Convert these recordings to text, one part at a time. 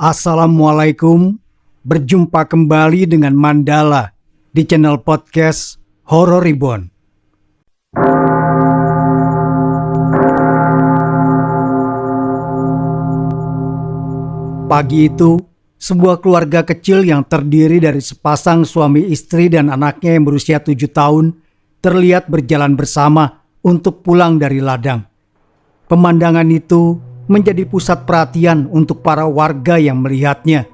Assalamualaikum, berjumpa kembali dengan Mandala di channel podcast Horror Reborn. Pagi itu, sebuah keluarga kecil yang terdiri dari sepasang suami istri dan anaknya yang berusia 7 tahun terlihat berjalan bersama untuk pulang dari ladang. Pemandangan itu menjadi pusat perhatian untuk para warga yang melihatnya.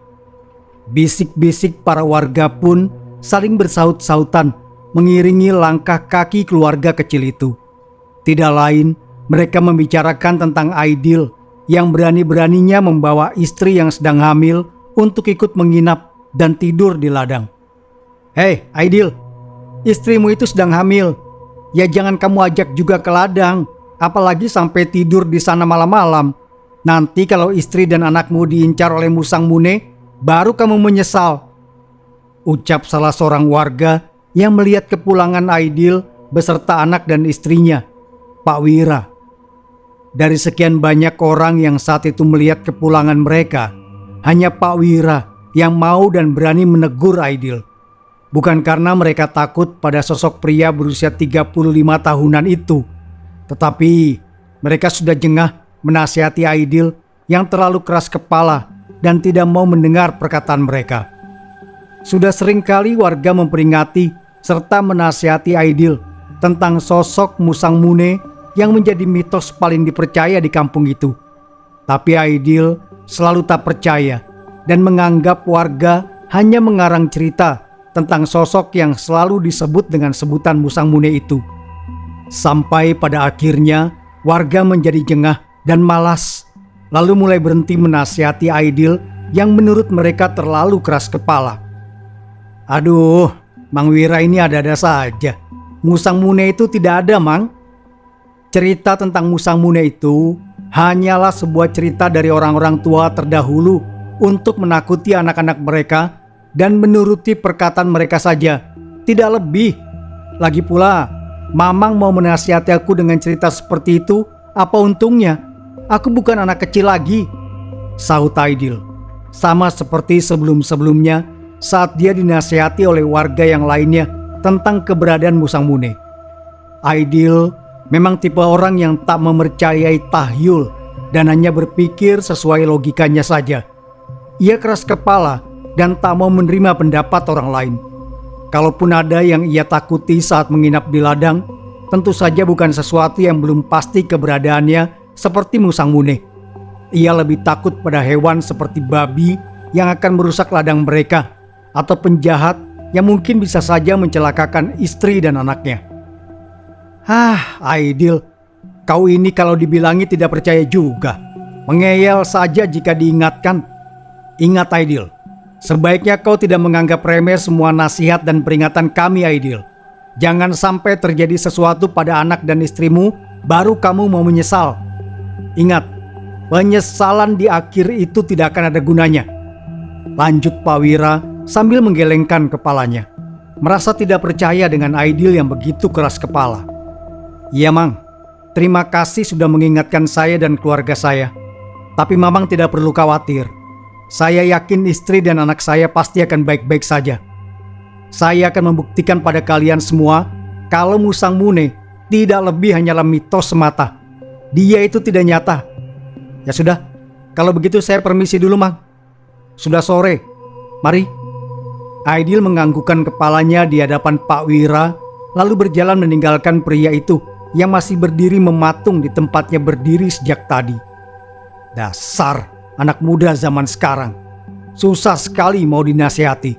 Bisik-bisik para warga pun saling bersaut-sautan mengiringi langkah kaki keluarga kecil itu. Tidak lain, mereka membicarakan tentang Aidil yang berani-beraninya membawa istri yang sedang hamil untuk ikut menginap dan tidur di ladang. "Hei Aidil, istrimu itu sedang hamil. Ya jangan kamu ajak juga ke ladang, apalagi sampai tidur di sana malam-malam. Nanti kalau istri dan anakmu diincar oleh Musang Mune, baru kamu menyesal," ucap salah seorang warga yang melihat kepulangan Aidil beserta anak dan istrinya, Pak Wira. Dari sekian banyak orang yang saat itu melihat kepulangan mereka, hanya Pak Wira yang mau dan berani menegur Aidil. Bukan karena mereka takut pada sosok pria berusia 35 tahunan itu, tetapi mereka sudah jengah menasihati Aidil yang terlalu keras kepala dan tidak mau mendengar perkataan mereka. Sudah sering kali warga memperingati serta menasihati Aidil tentang sosok Musang Mune yang menjadi mitos paling dipercaya di kampung itu. Tapi Aidil selalu tak percaya dan menganggap warga hanya mengarang cerita tentang sosok yang selalu disebut dengan sebutan Musang Mune itu. Sampai pada akhirnya warga menjadi jengah dan malas, lalu mulai berhenti menasihati Aidil yang menurut mereka terlalu keras kepala. "Aduh, Mang Wira ini ada-ada saja. Musang Mune itu tidak ada, Mang. Cerita tentang Musang Mune itu hanyalah sebuah cerita dari orang-orang tua terdahulu untuk menakuti anak-anak mereka dan menuruti perkataan mereka saja, tidak lebih. Lagi pula, Mamang mau menasihati aku dengan cerita seperti itu, apa untungnya? Aku bukan anak kecil lagi," sahut Aidil. Sama seperti sebelum-sebelumnya saat dia dinasihati oleh warga yang lainnya tentang keberadaan Musang Mune. Aidil memang tipe orang yang tak mempercayai tahyul dan hanya berpikir sesuai logikanya saja. Ia keras kepala dan tak mau menerima pendapat orang lain. Kalaupun ada yang ia takuti saat menginap di ladang, tentu saja bukan sesuatu yang belum pasti keberadaannya seperti Musang Mune. Ia lebih takut pada hewan seperti babi yang akan merusak ladang mereka, atau penjahat yang mungkin bisa saja mencelakakan istri dan anaknya. Aidil, kau ini kalau dibilangi tidak percaya juga. Mengeyel saja jika diingatkan. Ingat Aidil, sebaiknya kau tidak menganggap remeh semua nasihat dan peringatan kami Aidil. Jangan sampai terjadi sesuatu pada anak dan istrimu, baru kamu mau menyesal. Ingat, penyesalan di akhir itu tidak akan ada gunanya, lanjut Pak Wira sambil menggelengkan kepalanya, merasa tidak percaya dengan Aidil yang begitu keras kepala. "Iya Mang, terima kasih sudah mengingatkan saya dan keluarga saya. Tapi Mamang tidak perlu khawatir. Saya yakin istri dan anak saya pasti akan baik-baik saja. Saya akan membuktikan pada kalian semua kalau Musang Mune tidak lebih hanyalah mitos semata. Dia itu tidak nyata. Ya sudah, kalau begitu saya permisi dulu Mang. Sudah sore, mari." Aidil menganggukkan kepalanya di hadapan Pak Wira, lalu berjalan meninggalkan pria itu yang masih berdiri mematung di tempatnya berdiri sejak tadi. Dasar anak muda zaman sekarang, susah sekali mau dinasihati.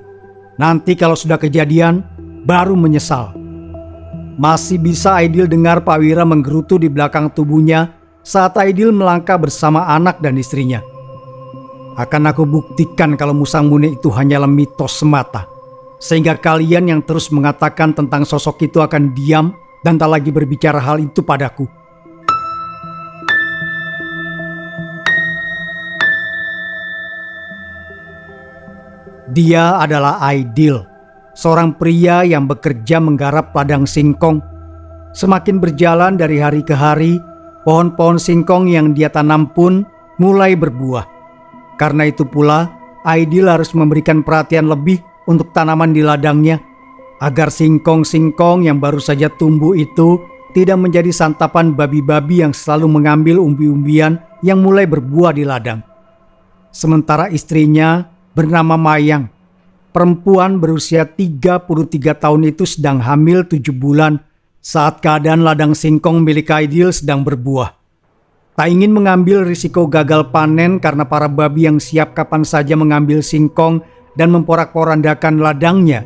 Nanti kalau sudah kejadian, baru menyesal. Masih bisa Aidil dengar Pak Wira menggerutu di belakang tubuhnya saat Aidil melangkah bersama anak dan istrinya. "Akan aku buktikan kalau Musang Mune itu hanyalah mitos semata, sehingga kalian yang terus mengatakan tentang sosok itu akan diam dan tak lagi berbicara hal itu padaku." Dia adalah Aidil, seorang pria yang bekerja menggarap ladang singkong. Semakin berjalan dari hari ke hari, pohon-pohon singkong yang dia tanam pun mulai berbuah. Karena itu pula, Aidil harus memberikan perhatian lebih untuk tanaman di ladangnya, agar singkong-singkong yang baru saja tumbuh itu tidak menjadi santapan babi-babi yang selalu mengambil umbi-umbian yang mulai berbuah di ladang. Sementara istrinya bernama Mayang, perempuan berusia 33 tahun itu sedang hamil 7 bulan saat keadaan ladang singkong milik Aidil sedang berbuah. Tak ingin mengambil risiko gagal panen karena para babi yang siap kapan saja mengambil singkong dan memporak-porandakan ladangnya,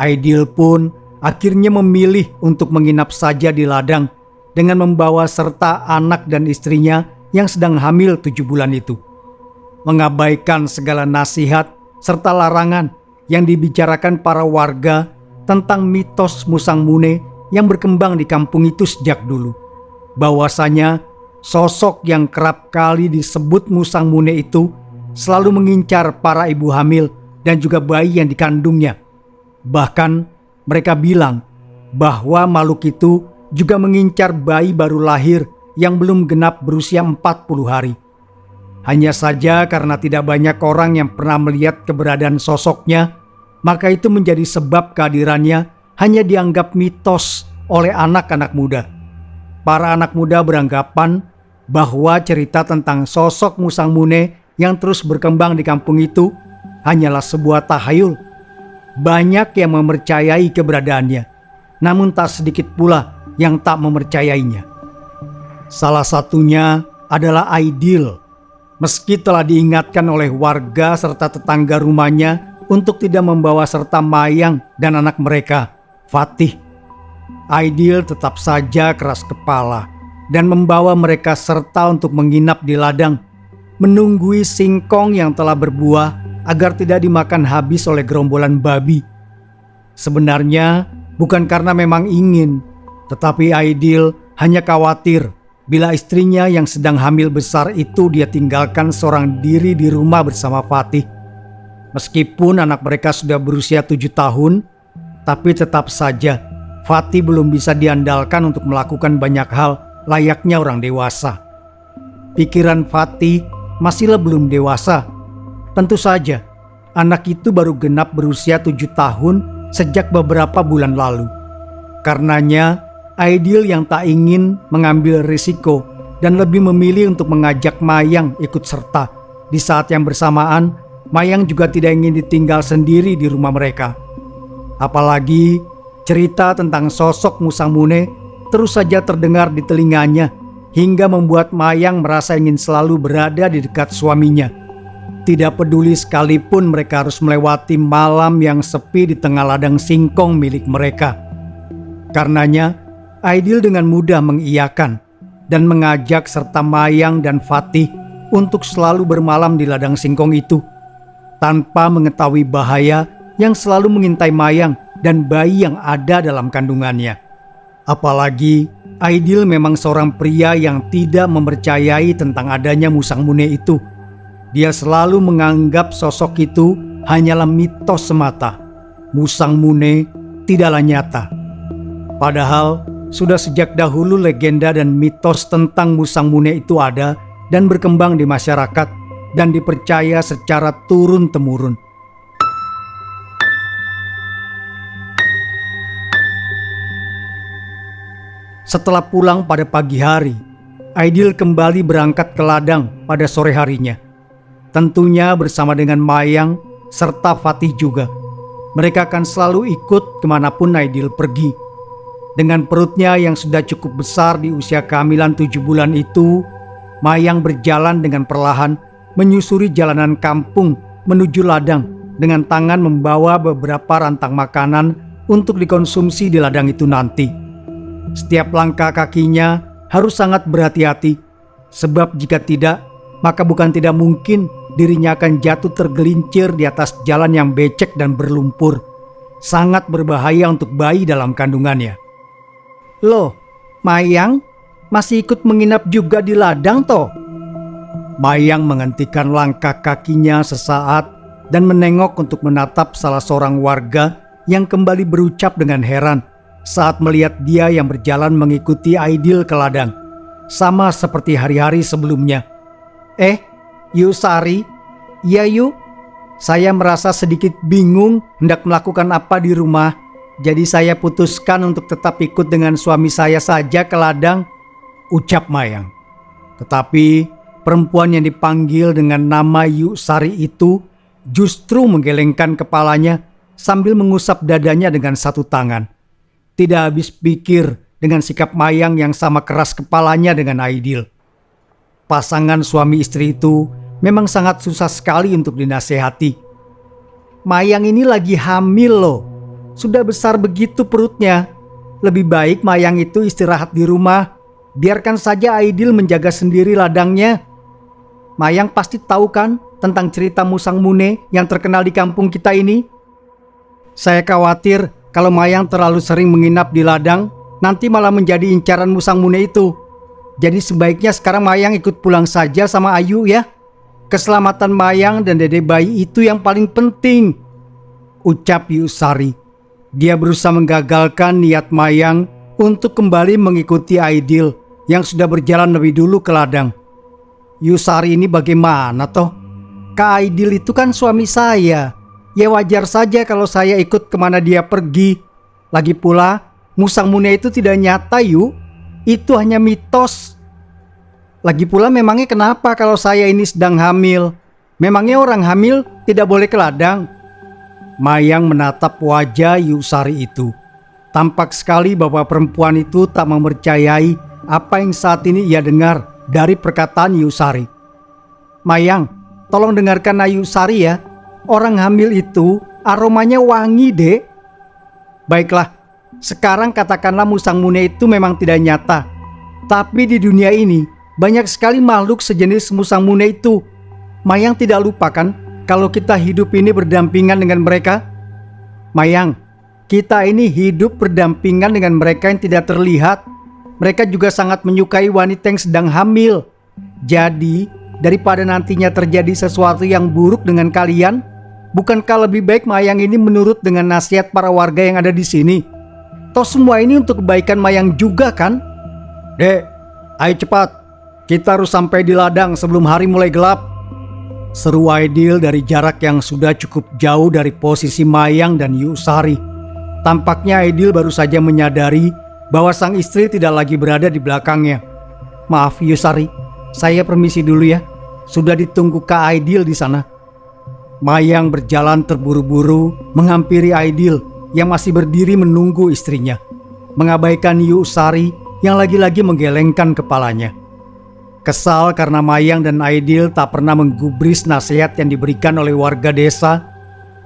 Aidil pun akhirnya memilih untuk menginap saja di ladang dengan membawa serta anak dan istrinya yang sedang hamil 7 bulan itu. Mengabaikan segala nasihat serta larangan yang dibicarakan para warga tentang mitos Musang Mune yang berkembang di kampung itu sejak dulu. Bahwasanya sosok yang kerap kali disebut Musang Mune itu selalu mengincar para ibu hamil dan juga bayi yang dikandungnya. Bahkan mereka bilang bahwa makhluk itu juga mengincar bayi baru lahir yang belum genap berusia 40 hari. Hanya saja karena tidak banyak orang yang pernah melihat keberadaan sosoknya, maka itu menjadi sebab kehadirannya hanya dianggap mitos oleh anak-anak muda. Para anak muda beranggapan bahwa cerita tentang sosok Musang Mune yang terus berkembang di kampung itu hanyalah sebuah tahayul. Banyak yang mempercayai keberadaannya, namun tak sedikit pula yang tak mempercayainya. Salah satunya adalah Aidil. Meski telah diingatkan oleh warga serta tetangga rumahnya untuk tidak membawa serta Mayang dan anak mereka, Fatih, Aidil tetap saja keras kepala dan membawa mereka serta untuk menginap di ladang, menunggui singkong yang telah berbuah agar tidak dimakan habis oleh gerombolan babi. Sebenarnya bukan karena memang ingin, tetapi Aidil hanya khawatir bila istrinya yang sedang hamil besar itu dia tinggalkan seorang diri di rumah bersama Fatih. Meskipun anak mereka sudah berusia 7 tahun, tapi tetap saja Fatih belum bisa diandalkan untuk melakukan banyak hal layaknya orang dewasa. Pikiran Fatih masihlah belum dewasa. Tentu saja, anak itu baru genap berusia 7 tahun sejak beberapa bulan lalu. Karenanya, Aidil yang tak ingin mengambil risiko dan lebih memilih untuk mengajak Mayang ikut serta. Di saat yang bersamaan, Mayang juga tidak ingin ditinggal sendiri di rumah mereka. Apalagi cerita tentang sosok Musang Mune terus saja terdengar di telinganya hingga membuat Mayang merasa ingin selalu berada di dekat suaminya. Tidak peduli sekalipun mereka harus melewati malam yang sepi di tengah ladang singkong milik mereka. Karenanya, Aidil dengan mudah mengiyakan dan mengajak serta Mayang dan Fatih untuk selalu bermalam di ladang singkong itu, tanpa mengetahui bahaya yang selalu mengintai Mayang dan bayi yang ada dalam kandungannya. Apalagi Aidil memang seorang pria yang tidak mempercayai tentang adanya Musang Mune itu. Dia selalu menganggap sosok itu hanyalah mitos semata. Musang Mune tidaklah nyata. Padahal sudah sejak dahulu legenda dan mitos tentang Musang Mune itu ada dan berkembang di masyarakat dan dipercaya secara turun-temurun. Setelah pulang pada pagi hari, Aidil kembali berangkat ke ladang pada sore harinya. Tentunya bersama dengan Mayang serta Fatih juga. Mereka akan selalu ikut kemanapun Aidil pergi. Dengan perutnya yang sudah cukup besar di usia kehamilan 7 bulan itu, Mayang berjalan dengan perlahan menyusuri jalanan kampung menuju ladang dengan tangan membawa beberapa rantang makanan untuk dikonsumsi di ladang itu nanti. Setiap langkah kakinya harus sangat berhati-hati, sebab jika tidak, maka bukan tidak mungkin dirinya akan jatuh tergelincir di atas jalan yang becek dan berlumpur. Sangat berbahaya untuk bayi dalam kandungannya. Loh, Mayang masih ikut menginap juga di ladang toh? Mayang menghentikan langkah kakinya sesaat dan menengok untuk menatap salah seorang warga yang kembali berucap dengan heran saat melihat dia yang berjalan mengikuti Aidil ke ladang, sama seperti hari-hari sebelumnya. Yusari, Iya Yu, saya merasa sedikit bingung hendak melakukan apa di rumah. Jadi saya putuskan untuk tetap ikut dengan suami saya saja ke ladang, ucap Mayang. Tetapi perempuan yang dipanggil dengan nama Yu Sari itu justru menggelengkan kepalanya sambil mengusap dadanya dengan satu tangan. Tidak habis pikir dengan sikap Mayang yang sama keras kepalanya dengan Aidil. Pasangan suami istri itu memang sangat susah sekali untuk dinasehati. Mayang ini lagi hamil loh. Sudah besar begitu perutnya. Lebih baik Mayang itu istirahat di rumah. Biarkan saja Aidil menjaga sendiri ladangnya. Mayang pasti tahu kan tentang cerita Musang Mune yang terkenal di kampung kita ini? Saya khawatir kalau Mayang terlalu sering menginap di ladang, nanti malah menjadi incaran Musang Mune itu. Jadi sebaiknya sekarang Mayang ikut pulang saja sama Ayu ya. Keselamatan Mayang dan dede bayi itu yang paling penting, ucap Yu Sari. Dia berusaha menggagalkan niat Mayang untuk kembali mengikuti Aidil yang sudah berjalan lebih dulu ke ladang. Yu Sari ini bagaimana toh? Kak Aidil itu kan suami saya. Ya wajar saja kalau saya ikut kemana dia pergi. Lagi pula Musang Mune itu tidak nyata Yu. Itu hanya mitos. Lagi pula memangnya kenapa kalau saya ini sedang hamil? Memangnya orang hamil tidak boleh ke ladang? Mayang menatap wajah Yu Sari itu. Tampak sekali bahwa perempuan itu tak mempercayai apa yang saat ini ia dengar dari perkataan Yu Sari. Mayang, tolong dengarkan Ayu Sari ya. Orang hamil itu aromanya wangi dek. Baiklah, sekarang katakanlah Musang Mune itu memang tidak nyata. Tapi di dunia ini banyak sekali makhluk sejenis Musang Mune itu. Mayang tidak lupa kan kalau kita hidup ini berdampingan dengan mereka? Mayang, kita ini hidup berdampingan dengan mereka yang tidak terlihat. Mereka juga sangat menyukai wanita yang sedang hamil. Jadi, daripada nantinya terjadi sesuatu yang buruk dengan kalian, bukankah lebih baik Mayang ini menurut dengan nasihat para warga yang ada di sini? Toh semua ini untuk kebaikan Mayang juga kan? Dek, ayo cepat. Kita harus sampai di ladang sebelum hari mulai gelap, seru Aidil dari jarak yang sudah cukup jauh dari posisi Mayang dan Yu Sari. Tampaknya Aidil baru saja menyadari bahwa sang istri tidak lagi berada di belakangnya. Maaf Yu Sari, saya permisi dulu ya. Sudah ditunggu Kak Aidil di sana. Mayang berjalan terburu-buru menghampiri Aidil yang masih berdiri menunggu istrinya, mengabaikan Yu Sari yang lagi-lagi menggelengkan kepalanya. Kesal karena Mayang dan Aidil tak pernah menggubris nasihat yang diberikan oleh warga desa.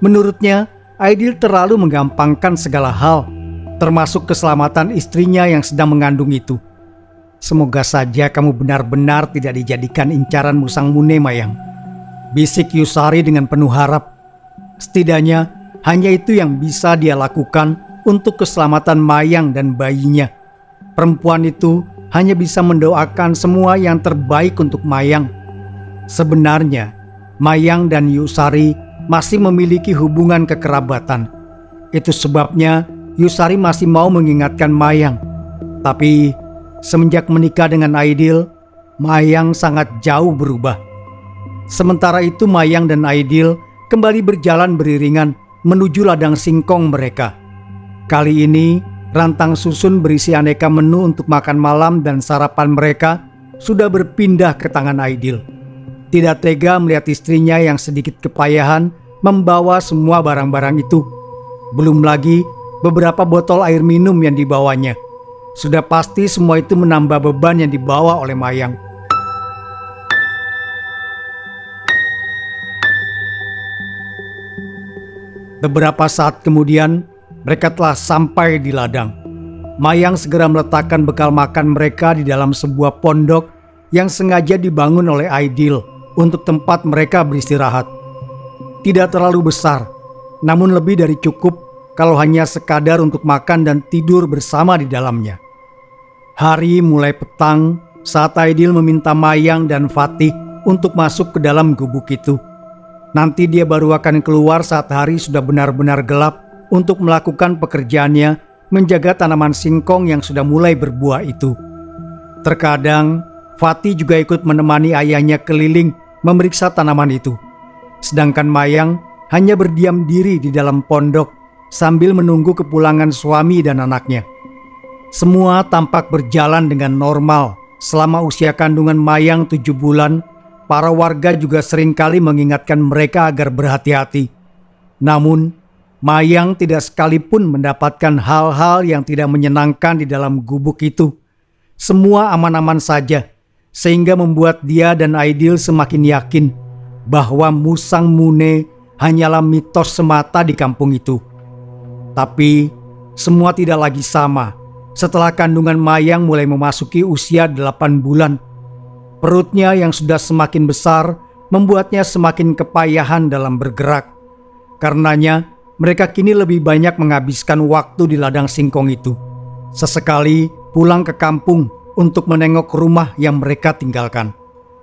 Menurutnya, Aidil terlalu menggampangkan segala hal, termasuk keselamatan istrinya yang sedang mengandung itu. Semoga saja kamu benar-benar tidak dijadikan incaran Musang Mune, Mayang, bisik Yu Sari dengan penuh harap. Setidaknya hanya itu yang bisa dia lakukan untuk keselamatan Mayang dan bayinya. Perempuan itu hanya bisa mendoakan semua yang terbaik untuk Mayang. Sebenarnya, Mayang dan Yu Sari masih memiliki hubungan kekerabatan. Itu sebabnya Yu Sari masih mau mengingatkan Mayang. Tapi semenjak menikah dengan Aidil, Mayang sangat jauh berubah. Sementara itu Mayang dan Aidil kembali berjalan beriringan menuju ladang singkong mereka. Kali ini rantang susun berisi aneka menu untuk makan malam dan sarapan mereka sudah berpindah ke tangan Aidil. Tidak tega melihat istrinya yang sedikit kepayahan membawa semua barang-barang itu. Belum lagi beberapa botol air minum yang dibawanya. Sudah pasti semua itu menambah beban yang dibawa oleh Mayang. Beberapa saat kemudian, mereka telah sampai di ladang. Mayang segera meletakkan bekal makan mereka di dalam sebuah pondok yang sengaja dibangun oleh Aidil untuk tempat mereka beristirahat. Tidak terlalu besar, namun lebih dari cukup kalau hanya sekadar untuk makan dan tidur bersama di dalamnya. Hari mulai petang saat Aidil meminta Mayang dan Fatih untuk masuk ke dalam gubuk itu. Nanti dia baru akan keluar saat hari sudah benar-benar gelap untuk melakukan pekerjaannya menjaga tanaman singkong yang sudah mulai berbuah itu. Terkadang Fatih juga ikut menemani ayahnya keliling memeriksa tanaman itu. sedangkan Mayang hanya berdiam diri di dalam pondok sambil menunggu kepulangan suami dan anaknya. Semua tampak berjalan dengan normal. Selama usia kandungan Mayang 7 bulan, para warga juga seringkali mengingatkan mereka agar berhati-hati. Namun, Mayang tidak sekalipun mendapatkan hal-hal yang tidak menyenangkan di dalam gubuk itu. Semua aman-aman saja, sehingga membuat dia dan Aidil semakin yakin bahwa Musang Mune hanyalah mitos semata di kampung itu. Tapi, semua tidak lagi sama setelah kandungan Mayang mulai memasuki usia 8 bulan. Perutnya yang sudah semakin besar membuatnya semakin kepayahan dalam bergerak. Karenanya, mereka kini lebih banyak menghabiskan waktu di ladang singkong itu. Sesekali pulang ke kampung untuk menengok rumah yang mereka tinggalkan.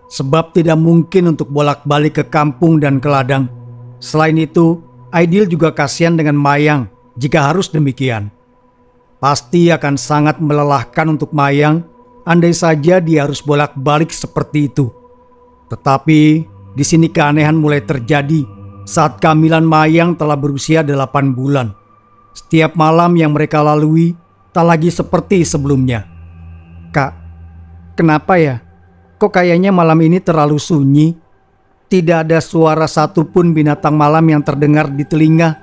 Sebab tidak mungkin untuk bolak-balik ke kampung dan ke ladang. Selain itu, Aidil juga kasihan dengan Mayang jika harus demikian. Pasti akan sangat melelahkan untuk Mayang andai saja dia harus bolak-balik seperti itu. Tetapi di sini keanehan mulai terjadi saat kehamilan Mayang telah berusia 8 bulan. Setiap malam yang mereka lalui tak lagi seperti sebelumnya. "Kak, kenapa ya? Kok kayaknya malam ini terlalu sunyi? Tidak ada suara satupun binatang malam yang terdengar di telinga."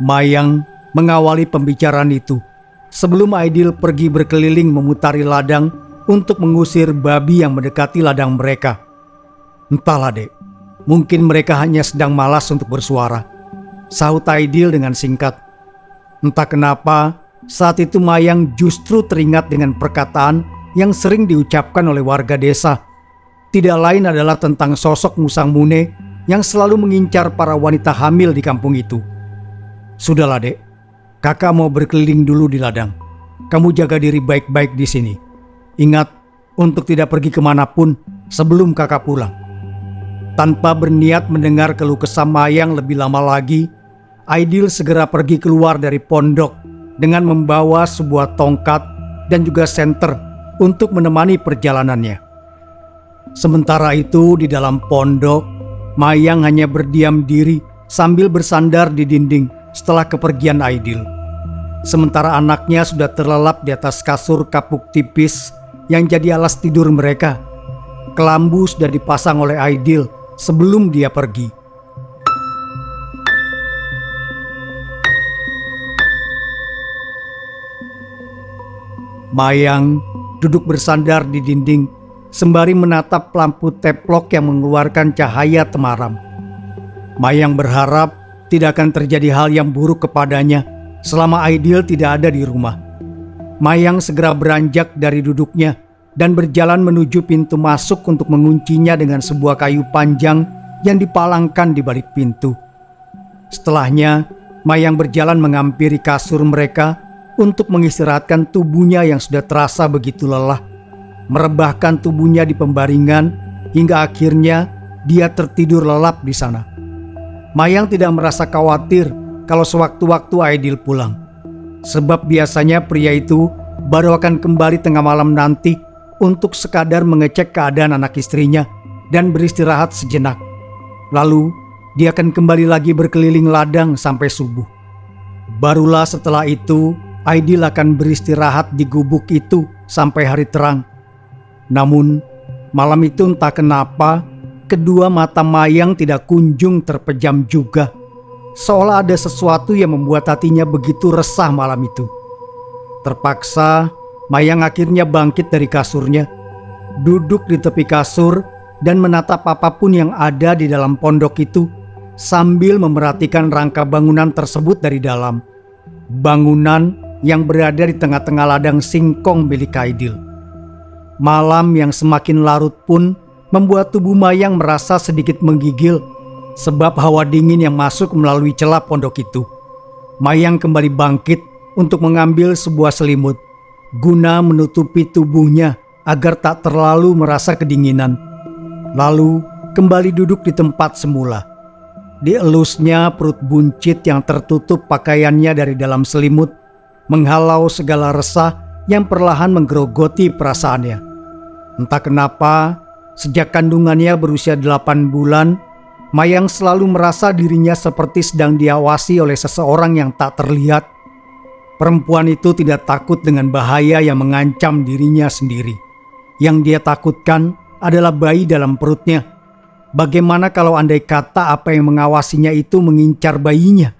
Mayang mengawali pembicaraan itu sebelum Aidil pergi berkeliling memutari ladang untuk mengusir babi yang mendekati ladang mereka. "Entahlah, Dek. Mungkin mereka hanya sedang malas untuk bersuara," sahut Aidil dengan singkat. Entah kenapa, saat itu Mayang justru teringat dengan perkataan yang sering diucapkan oleh warga desa. Tidak lain adalah tentang sosok Musang Mune yang selalu mengincar para wanita hamil di kampung itu. "Sudahlah, Dek. Kakak mau berkeliling dulu di ladang. Kamu jaga diri baik-baik di sini. Ingat untuk tidak pergi kemanapun sebelum kakak pulang." Tanpa berniat mendengar keluh kesah Mayang lebih lama lagi, Aidil segera pergi keluar dari pondok dengan membawa sebuah tongkat dan juga senter untuk menemani perjalanannya. Sementara itu di dalam pondok, Mayang hanya berdiam diri sambil bersandar di dinding setelah kepergian Aidil. Sementara anaknya sudah terlelap di atas kasur kapuk tipis yang jadi alas tidur mereka. Kelambu sudah dipasang oleh Aidil sebelum dia pergi. Mayang duduk bersandar di dinding sembari menatap lampu teplok yang mengeluarkan cahaya temaram. Mayang berharap tidak akan terjadi hal yang buruk kepadanya selama Aidil tidak ada di rumah. Mayang segera beranjak dari duduknya dan berjalan menuju pintu masuk untuk menguncinya dengan sebuah kayu panjang yang dipalangkan di balik pintu. Setelahnya, Mayang berjalan menghampiri kasur mereka untuk mengistirahatkan tubuhnya yang sudah terasa begitu lelah, merebahkan tubuhnya di pembaringan hingga akhirnya dia tertidur lelap di sana. Mayang tidak merasa khawatir kalau sewaktu-waktu Aidil pulang, sebab biasanya pria itu baru akan kembali tengah malam nanti untuk sekadar mengecek keadaan anak istrinya dan beristirahat sejenak. Lalu dia akan kembali lagi berkeliling ladang sampai subuh. Barulah setelah itu Aidil akan beristirahat di gubuk itu sampai hari terang. Namun malam itu entah kenapa kedua mata Mayang tidak kunjung terpejam juga, seolah ada sesuatu yang membuat hatinya begitu resah malam itu. Terpaksa Mayang akhirnya bangkit dari kasurnya, duduk di tepi kasur dan menatap apapun yang ada di dalam pondok itu sambil memerhatikan rangka bangunan tersebut dari dalam. Bangunan yang berada di tengah-tengah ladang singkong milik Aidil. Malam yang semakin larut pun membuat tubuh Mayang merasa sedikit menggigil sebab hawa dingin yang masuk melalui celah pondok itu. Mayang kembali bangkit untuk mengambil sebuah selimut guna menutupi tubuhnya agar tak terlalu merasa kedinginan. Lalu kembali duduk di tempat semula. Dielusnya perut buncit yang tertutup pakaiannya dari dalam selimut menghalau segala resah yang perlahan menggerogoti perasaannya. Entah kenapa, sejak kandungannya berusia 8 bulan, Mayang selalu merasa dirinya seperti sedang diawasi oleh seseorang yang tak terlihat. Perempuan itu tidak takut dengan bahaya yang mengancam dirinya sendiri. Yang dia takutkan adalah bayi dalam perutnya. Bagaimana kalau andai kata apa yang mengawasinya itu mengincar bayinya?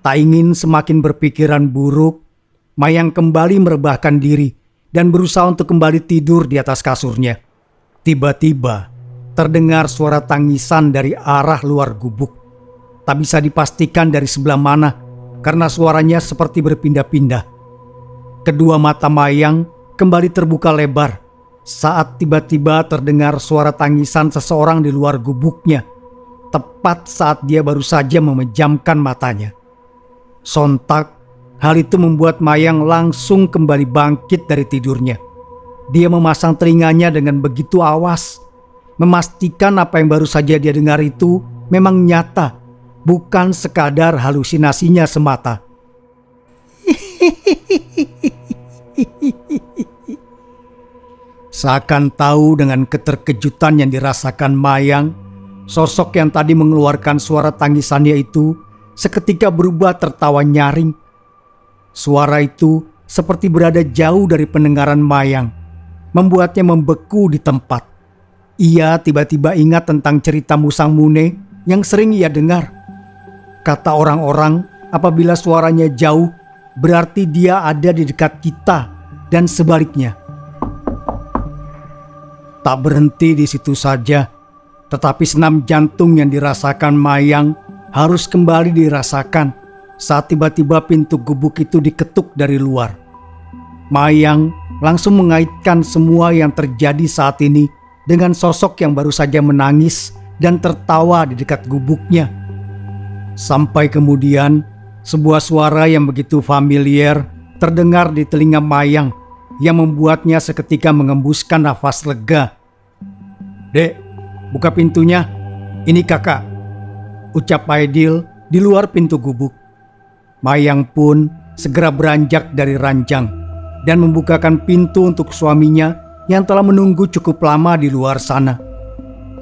Tak ingin semakin berpikiran buruk, Mayang kembali merebahkan diri dan berusaha untuk kembali tidur di atas kasurnya. Tiba-tiba terdengar suara tangisan dari arah luar gubuk. Tak bisa dipastikan dari sebelah mana karena suaranya seperti berpindah-pindah. Kedua mata Mayang kembali terbuka lebar saat tiba-tiba terdengar suara tangisan seseorang di luar gubuknya, tepat saat dia baru saja memejamkan matanya. Sontak, hal itu membuat Mayang langsung kembali bangkit dari tidurnya. Dia memasang telinganya dengan begitu awas, memastikan apa yang baru saja dia dengar itu memang nyata, bukan sekadar halusinasinya semata. Seakan tahu dengan keterkejutan yang dirasakan Mayang, sosok yang tadi mengeluarkan suara tangisannya itu seketika berubah tertawa nyaring. Suara itu seperti berada jauh dari pendengaran Mayang, membuatnya membeku di tempat. Ia tiba-tiba ingat tentang cerita Musang Mune yang sering ia dengar. Kata orang-orang, apabila suaranya jauh, berarti dia ada di dekat kita dan sebaliknya. Tak berhenti di situ saja, tetapi senam jantung yang dirasakan Mayang harus kembali dirasakan saat tiba-tiba pintu gubuk itu diketuk dari luar. Mayang langsung mengaitkan semua yang terjadi saat ini dengan sosok yang baru saja menangis dan tertawa di dekat gubuknya. Sampai kemudian sebuah suara yang begitu familiar terdengar di telinga Mayang yang membuatnya seketika mengembuskan nafas lega. "Dek, buka pintunya, ini kakak," ucap Aidil di luar pintu gubuk. Mayang pun segera beranjak dari ranjang dan membukakan pintu untuk suaminya yang telah menunggu cukup lama di luar sana.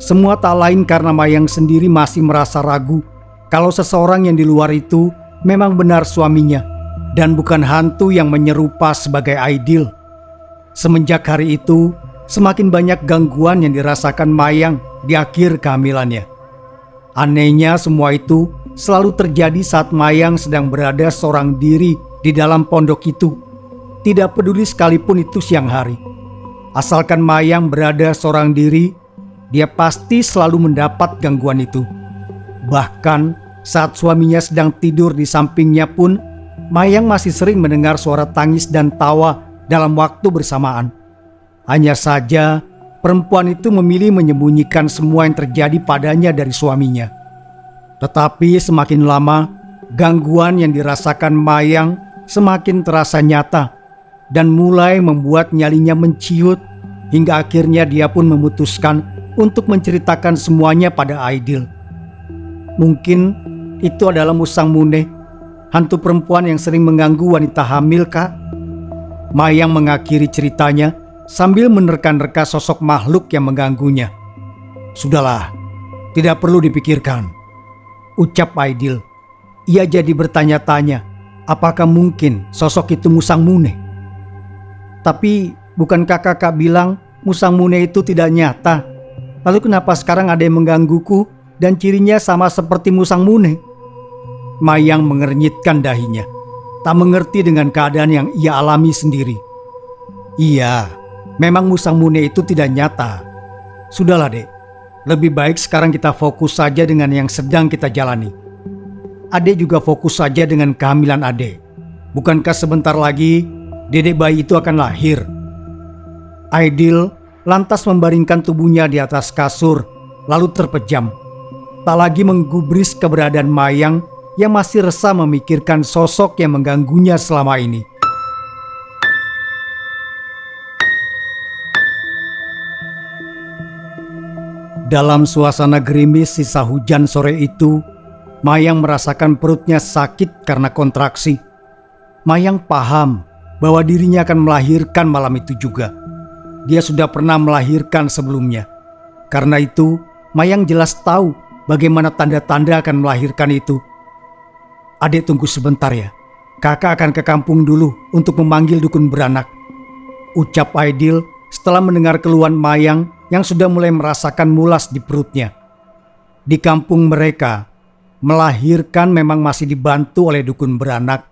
Semua tak lain karena Mayang sendiri masih merasa ragu kalau seseorang yang di luar itu memang benar suaminya dan bukan hantu yang menyerupa sebagai Aidil. Semenjak hari itu, semakin banyak gangguan yang dirasakan Mayang di akhir kehamilannya. Anehnya semua itu selalu terjadi saat Mayang sedang berada seorang diri di dalam pondok itu. Tidak peduli sekalipun itu siang hari. Asalkan Mayang berada seorang diri, dia pasti selalu mendapat gangguan itu. Bahkan saat suaminya sedang tidur di sampingnya pun, Mayang masih sering mendengar suara tangis dan tawa dalam waktu bersamaan. Hanya saja perempuan itu memilih menyembunyikan semua yang terjadi padanya dari suaminya. Tetapi semakin lama, gangguan yang dirasakan Mayang semakin terasa nyata dan mulai membuat nyalinya menciut, hingga akhirnya dia pun memutuskan untuk menceritakan semuanya pada Aidil. Mungkin itu adalah Musang Mune, hantu perempuan yang sering mengganggu wanita hamil, Kak. Mayang mengakhiri ceritanya sambil menerka-nerka sosok makhluk yang mengganggunya. "Sudahlah, tidak perlu dipikirkan," ucap Aidil. Ia jadi bertanya-tanya, apakah mungkin sosok itu Musang Mune? "Tapi bukankah kakak bilang Musang Mune itu tidak nyata? Lalu kenapa sekarang ada yang menggangguku dan cirinya sama seperti Musang Mune?" Mayang mengernyitkan dahinya, tak mengerti dengan keadaan yang ia alami sendiri. "Iya, memang Musang Mune itu tidak nyata. Sudahlah dek, lebih baik sekarang kita fokus saja dengan yang sedang kita jalani. Adek juga fokus saja dengan kehamilan adek. Bukankah sebentar lagi dedek bayi itu akan lahir?" Aidil lantas membaringkan tubuhnya di atas kasur, lalu terpejam. Tak lagi menggubris keberadaan Mayang yang masih resah memikirkan sosok yang mengganggunya selama ini. Dalam suasana gerimis sisa hujan sore itu, Mayang merasakan perutnya sakit karena kontraksi. Mayang paham bahwa dirinya akan melahirkan malam itu juga. Dia sudah pernah melahirkan sebelumnya. Karena itu, Mayang jelas tahu bagaimana tanda-tanda akan melahirkan itu. Adik tunggu sebentar ya. Kakak akan ke kampung dulu untuk memanggil dukun beranak, ucap Aidil setelah mendengar keluhan Mayang yang sudah mulai merasakan mulas di perutnya. Di kampung mereka, melahirkan memang masih dibantu oleh dukun beranak.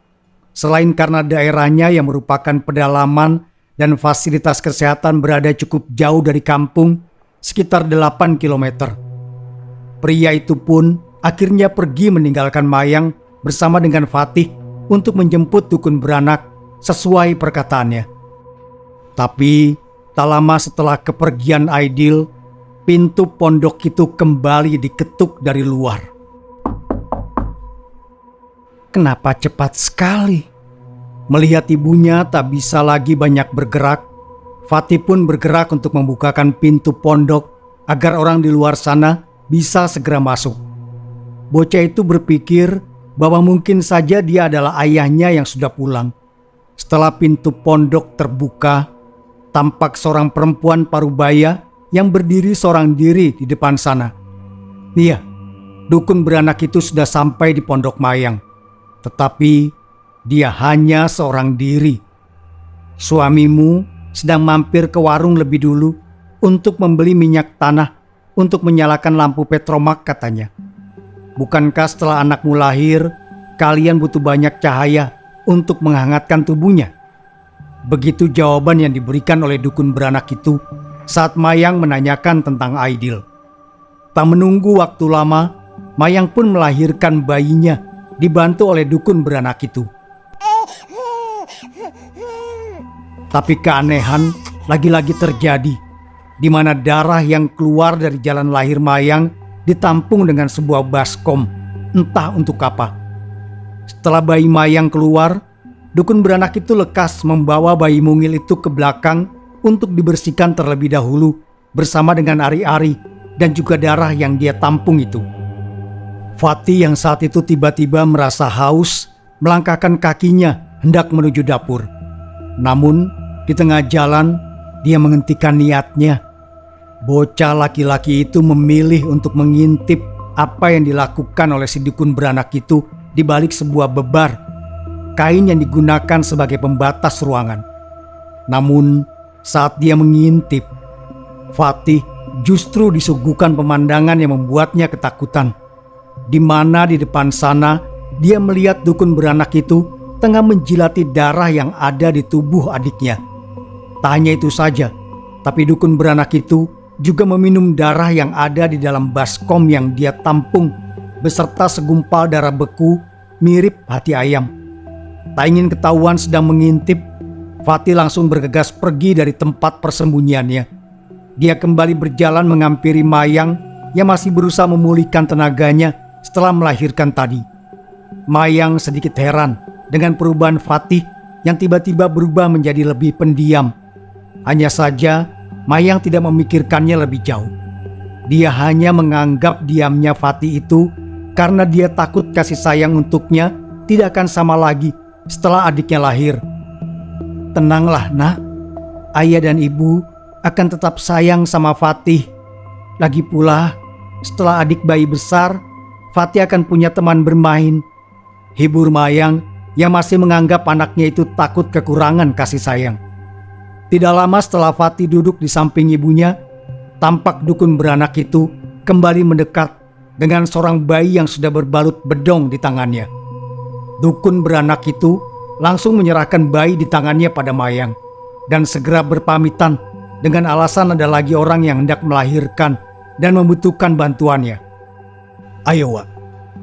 Selain karena daerahnya yang merupakan pedalaman dan fasilitas kesehatan berada cukup jauh dari kampung, sekitar 8 kilometer. Pria itu pun akhirnya pergi meninggalkan Mayang bersama dengan Fatih untuk menjemput dukun beranak sesuai perkataannya. Tapi tak lama setelah kepergian Aidil, pintu pondok itu kembali diketuk dari luar. Kenapa cepat sekali? Melihat ibunya tak bisa lagi banyak bergerak, Fatih pun bergerak untuk membukakan pintu pondok agar orang di luar sana bisa segera masuk. Bocah itu berpikir bahwa mungkin saja dia adalah ayahnya yang sudah pulang. Setelah pintu pondok terbuka, tampak seorang perempuan parubaya yang berdiri seorang diri di depan sana. Iya, dukun beranak itu sudah sampai di pondok Mayang. Tetapi dia hanya seorang diri. Suamimu sedang mampir ke warung lebih dulu untuk membeli minyak tanah untuk menyalakan lampu petromak, katanya. Bukankah setelah anakmu lahir, kalian butuh banyak cahaya untuk menghangatkan tubuhnya? Begitu jawaban yang diberikan oleh dukun beranak itu saat Mayang menanyakan tentang Aidil. Tak menunggu waktu lama, Mayang pun melahirkan bayinya dibantu oleh dukun beranak itu. Tapi keanehan lagi-lagi terjadi, di mana darah yang keluar dari jalan lahir Mayang ditampung dengan sebuah baskom, entah untuk apa. Setelah bayi Mayang keluar, dukun beranak itu lekas membawa bayi mungil itu ke belakang untuk dibersihkan terlebih dahulu bersama dengan ari-ari dan juga darah yang dia tampung itu. Fatih yang saat itu tiba-tiba merasa haus melangkahkan kakinya hendak menuju dapur. Namun di tengah jalan dia menghentikan niatnya. Bocah laki-laki itu memilih untuk mengintip apa yang dilakukan oleh si dukun beranak itu di balik sebuah bebar kain yang digunakan sebagai pembatas ruangan. Namun saat dia mengintip, Fatih justru disuguhkan pemandangan yang membuatnya ketakutan. Di mana di depan sana dia melihat dukun beranak itu tengah menjilati darah yang ada di tubuh adiknya. Tak hanya itu saja, tapi dukun beranak itu juga meminum darah yang ada di dalam baskom yang dia tampung beserta segumpal darah beku mirip hati ayam. Tak ingin ketahuan sedang mengintip, Fatih langsung bergegas pergi dari tempat persembunyiannya. Dia kembali berjalan menghampiri Mayang yang masih berusaha memulihkan tenaganya setelah melahirkan tadi. Mayang sedikit heran dengan perubahan Fatih yang tiba-tiba berubah menjadi lebih pendiam. Hanya saja Mayang tidak memikirkannya lebih jauh. Dia hanya menganggap diamnya Fatih itu karena dia takut kasih sayang untuknya tidak akan sama lagi setelah adiknya lahir. Tenanglah nak, ayah dan ibu akan tetap sayang sama Fatih. Lagi pula setelah adik bayi besar, Fatih akan punya teman bermain. Hibur Mayang yang masih menganggap anaknya itu takut kekurangan kasih sayang. Tidak lama setelah Fatih duduk di samping ibunya, tampak dukun beranak itu kembali mendekat dengan seorang bayi yang sudah berbalut bedong di tangannya. Dukun beranak itu langsung menyerahkan bayi di tangannya pada Mayang dan segera berpamitan dengan alasan ada lagi orang yang hendak melahirkan dan membutuhkan bantuannya. Ayo Wak,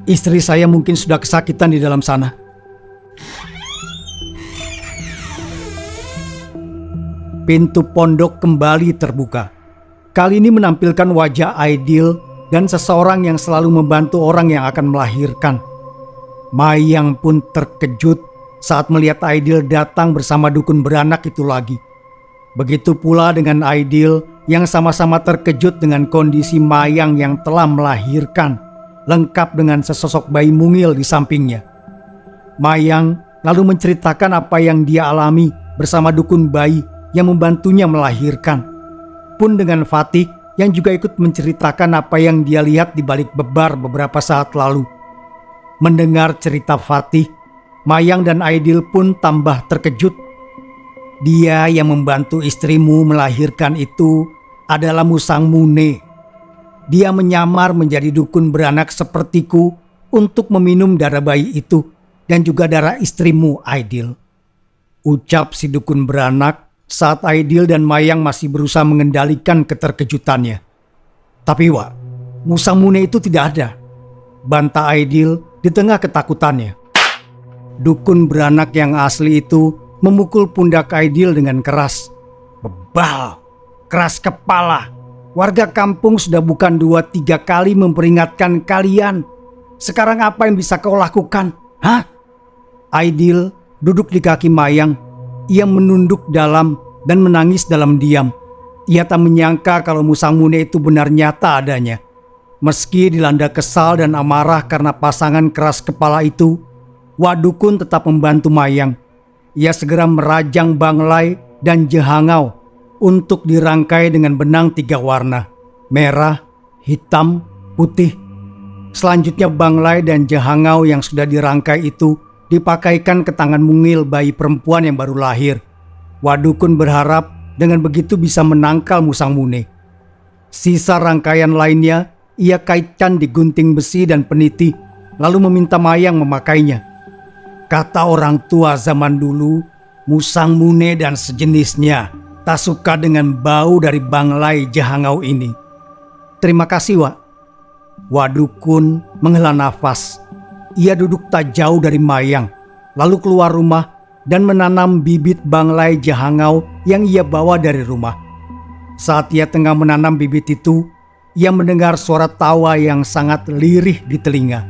istri saya mungkin sudah kesakitan di dalam sana. Pintu pondok kembali terbuka. Kali ini menampilkan wajah Aidil dan seseorang yang selalu membantu orang yang akan melahirkan. Mayang pun terkejut saat melihat Aidil datang bersama dukun beranak itu lagi. Begitu pula dengan Aidil yang sama-sama terkejut dengan kondisi Mayang yang telah melahirkan, lengkap dengan sesosok bayi mungil di sampingnya. Mayang lalu menceritakan apa yang dia alami bersama dukun bayi yang membantunya melahirkan. Pun dengan Fatih yang juga ikut menceritakan apa yang dia lihat di balik bebar beberapa saat lalu. Mendengar cerita Fatih, Mayang dan Aidil pun tambah terkejut. Dia yang membantu istrimu melahirkan itu adalah Musang Mune. Dia menyamar menjadi dukun beranak sepertiku untuk meminum darah bayi itu dan juga darah istrimu, Aidil. Ucap si dukun beranak saat Aidil dan Mayang masih berusaha mengendalikan keterkejutannya. Tapi Wak, Musang Mune itu tidak ada, bantah Aidil di tengah ketakutannya. Dukun beranak yang asli itu memukul pundak Aidil dengan keras. Bebal, keras kepala. Warga kampung sudah bukan 2-3 kali memperingatkan kalian. Sekarang apa yang bisa kau lakukan? Hah? Aidil duduk di kaki Mayang. Ia menunduk dalam dan menangis dalam diam. Ia tak menyangka kalau Musang Mune itu benar nyata adanya. Meski dilanda kesal dan amarah karena pasangan keras kepala itu, Wak Dukun tetap membantu Mayang. Ia segera merajang Banglai dan Jehangau untuk dirangkai dengan benang 3 warna, merah, hitam, putih. Selanjutnya Banglai dan Jehangau yang sudah dirangkai itu dipakaikan ke tangan mungil bayi perempuan yang baru lahir. Wak Dukun berharap dengan begitu bisa menangkal Musang Mune. Sisa rangkaian lainnya ia kaitkan di gunting besi dan peniti, lalu meminta Mayang memakainya. Kata orang tua zaman dulu, Musang Mune dan sejenisnya tak suka dengan bau dari Banglai Jehangau ini. Terima kasih, Wak. Wak Dukun menghela nafas. Ia duduk tak jauh dari Mayang, lalu keluar rumah dan menanam bibit Banglai Jehangau yang ia bawa dari rumah. Saat ia tengah menanam bibit itu, ia mendengar suara tawa yang sangat lirih di telinga.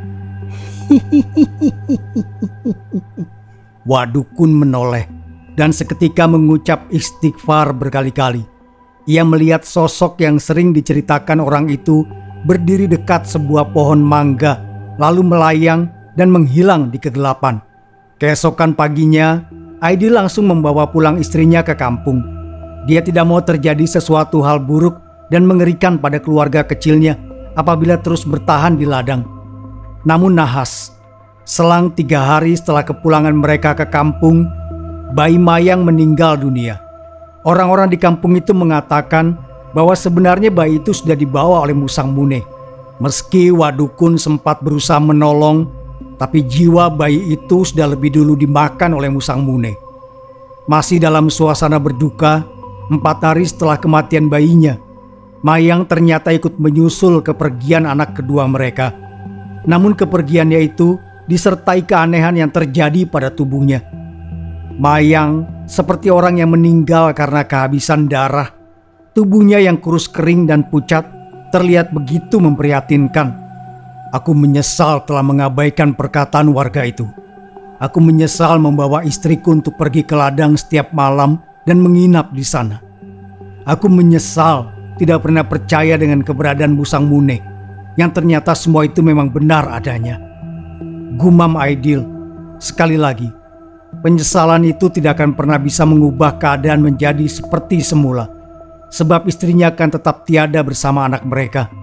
Wak Dukun menoleh dan seketika mengucap istighfar berkali-kali. Ia melihat sosok yang sering diceritakan orang itu berdiri dekat sebuah pohon mangga, lalu melayang dan menghilang di kegelapan. Keesokan paginya, Aidil langsung membawa pulang istrinya ke kampung. Dia tidak mau terjadi sesuatu hal buruk dan mengerikan pada keluarga kecilnya apabila terus bertahan di ladang. Namun nahas, selang 3 hari setelah kepulangan mereka ke kampung, bayi Mayang meninggal dunia. Orang-orang di kampung itu mengatakan bahwa sebenarnya bayi itu sudah dibawa oleh Musang Mune. Meski Wak Dukun sempat berusaha menolong, tapi jiwa bayi itu sudah lebih dulu dimakan oleh Musang Mune. Masih dalam suasana berduka, 4 hari setelah kematian bayinya, Mayang ternyata ikut menyusul kepergian anak kedua mereka. Namun kepergiannya itu disertai keanehan yang terjadi pada tubuhnya. Mayang seperti orang yang meninggal karena kehabisan darah. Tubuhnya yang kurus kering dan pucat terlihat begitu memprihatinkan. Aku menyesal telah mengabaikan perkataan warga itu. Aku menyesal membawa istriku untuk pergi ke ladang setiap malam dan menginap di sana. Aku menyesal tidak pernah percaya dengan keberadaan Musang Mune, yang ternyata semua itu memang benar adanya. Gumam Aidil. Sekali lagi, penyesalan itu tidak akan pernah bisa mengubah keadaan menjadi seperti semula, sebab istrinya akan tetap tiada bersama anak mereka.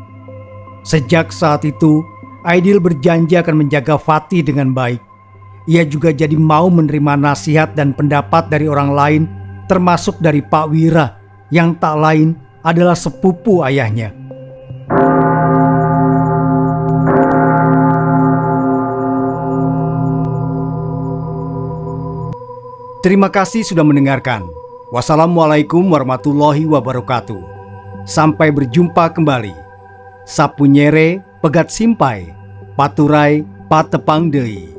Sejak saat itu, Aidil berjanji akan menjaga Fatih dengan baik. Ia juga jadi mau menerima nasihat dan pendapat dari orang lain, termasuk dari Pak Wira, yang tak lain adalah sepupu ayahnya. Terima kasih sudah mendengarkan. Wassalamualaikum warahmatullahi wabarakatuh. Sampai berjumpa kembali. Sapunyere pegat simpai, paturai patepang deui.